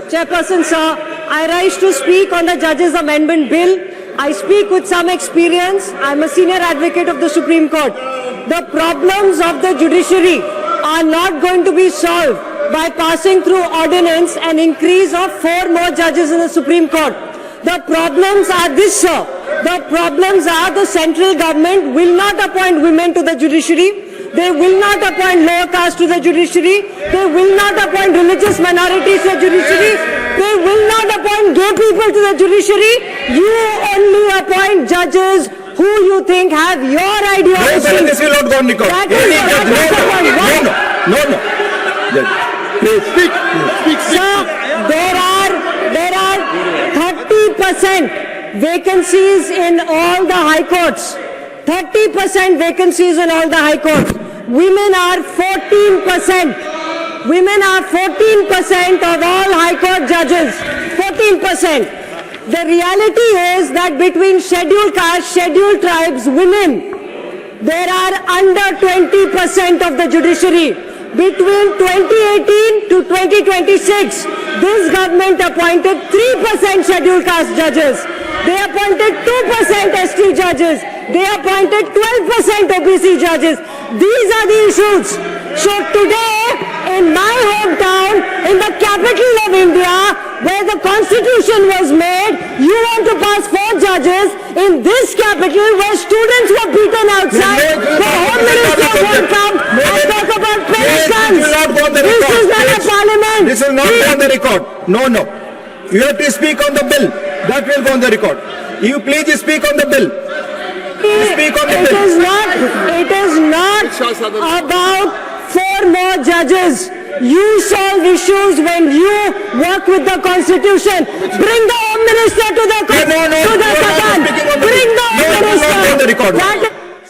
Chairperson, sir, I rise to speak on the Judges Amendment Bill. I speak with some experience. I'm a senior advocate of the Supreme Court. The problems of the judiciary are not going to be solved by passing through ordinance an increase of 4 more judges in the Supreme Court. The problems are this, sir. The problems are the central government will not appoint women to the judiciary. They will not appoint lower caste to the judiciary. They will not appoint religious minorities to the judiciary. They will not appoint gay people to the judiciary. You only appoint judges who you think have your ideology. This will not go on record. No. Please speak. Sir, there are 30% vacancies in all the high courts. 30% vacancies in all the high courts. Women are 14%. Women are 14% of all high court judges. 14%. The reality is that between scheduled caste, scheduled tribes, women, there are under 20% of the judiciary. Between 2018 to 2026, this government appointed 3% scheduled caste judges. They appointed 2% ST judges. They appointed 12% OBC judges. These are the issues. So today, in my hometown, in the capital of India, where the constitution was made, you want to pass 4 judges. In this capital, where students were beaten outside, the Home Minister won't come and talk about pensions. This is not a parliament. This will not go on the record. No. You have to speak on the bill. That will go on the record. You please speak on the bill. Speak on the bill. It is not about 4 more judges. You solve issues when you work with the Constitution. Bring the Home Minister to the